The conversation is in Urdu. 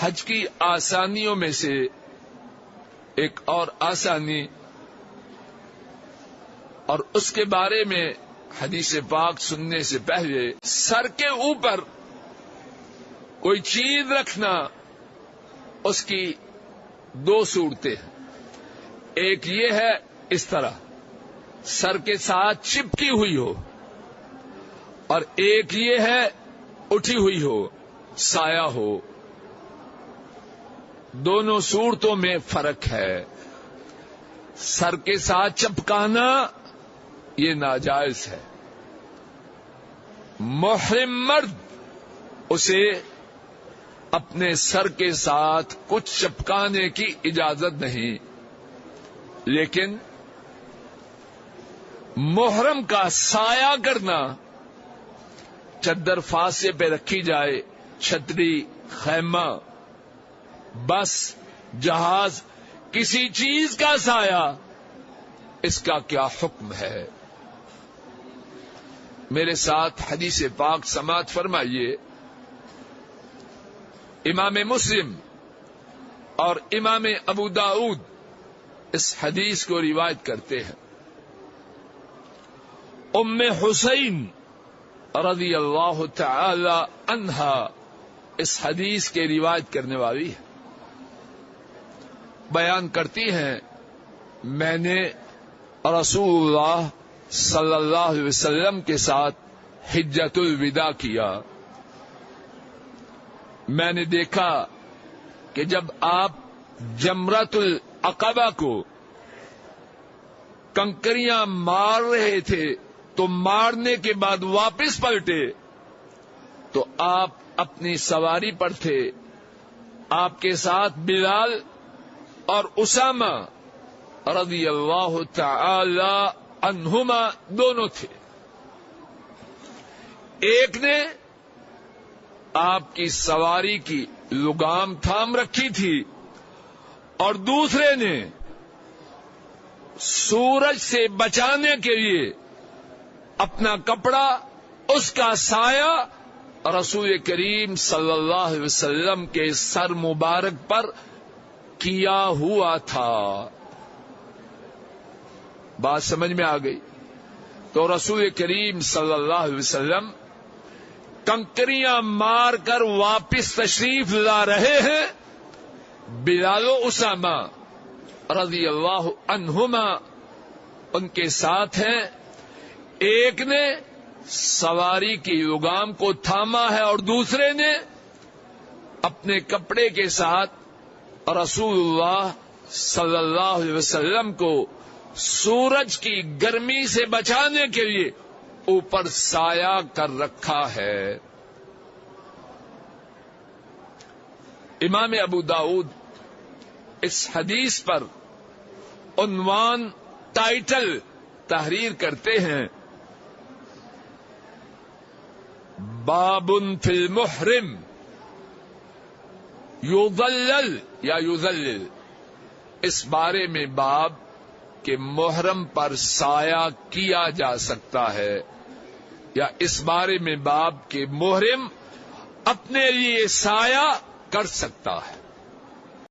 حج کی آسانیوں میں سے ایک اور آسانی، اور اس کے بارے میں حدیث پاک سننے سے پہلے سر کے اوپر کوئی چیز رکھنا، اس کی دو صورتیں ہیں۔ ایک یہ ہے اس طرح سر کے ساتھ چپکی ہوئی ہو، اور ایک یہ ہے اٹھی ہوئی ہو، سایہ ہو۔ دونوں صورتوں میں فرق ہے۔ سر کے ساتھ چپکانا یہ ناجائز ہے۔ محرم مرد اسے اپنے سر کے ساتھ کچھ چپکانے کی اجازت نہیں، لیکن محرم کا سایہ کرنا، چادر فاصے پہ رکھی جائے، چھتری، خیمہ، بس، جہاز، کسی چیز کا سایہ، اس کا کیا حکم ہے؟ میرے ساتھ حدیث پاک سماعت فرمائیے۔ امام مسلم اور امام ابو داؤد اس حدیث کو روایت کرتے ہیں۔ ام حسین رضی اللہ تعالی عنہا اس حدیث کے روایت کرنے والی ہے۔ بیان کرتی ہیں، میں نے رسول اللہ صلی اللہ علیہ وسلم کے ساتھ حجۃ الوداع کیا۔ میں نے دیکھا کہ جب آپ جمرۃ العقبہ کو کنکریاں مار رہے تھے تو مارنے کے بعد واپس پلٹے تو آپ اپنی سواری پر تھے، آپ کے ساتھ بلال اور اسامہ رضی اللہ تعالی عنہما دونوں تھے۔ ایک نے آپ کی سواری کی لگام تھام رکھی تھی اور دوسرے نے سورج سے بچانے کے لیے اپنا کپڑا، اس کا سایہ رسول کریم صلی اللہ علیہ وسلم کے سر مبارک پر کیا ہوا تھا۔ بات سمجھ میں آ گئی؟ تو رسول کریم صلی اللہ علیہ وسلم کنکریاں مار کر واپس تشریف لا رہے ہیں، بلال و اسامہ رضی اللہ عنہما ان کے ساتھ ہیں۔ ایک نے سواری کی لگام کو تھاما ہے اور دوسرے نے اپنے کپڑے کے ساتھ رسول اللہ صلی اللہ علیہ وسلم کو سورج کی گرمی سے بچانے کے لیے اوپر سایہ کر رکھا ہے۔ امام ابو داؤد اس حدیث پر عنوان، ٹائٹل تحریر کرتے ہیں، باب فی المحرم یظلل یا یظلل، اس بارے میں باب کہ محرم پر سایہ کیا جا سکتا ہے، یا اس بارے میں باب کہ محرم اپنے لیے سایہ کر سکتا ہے۔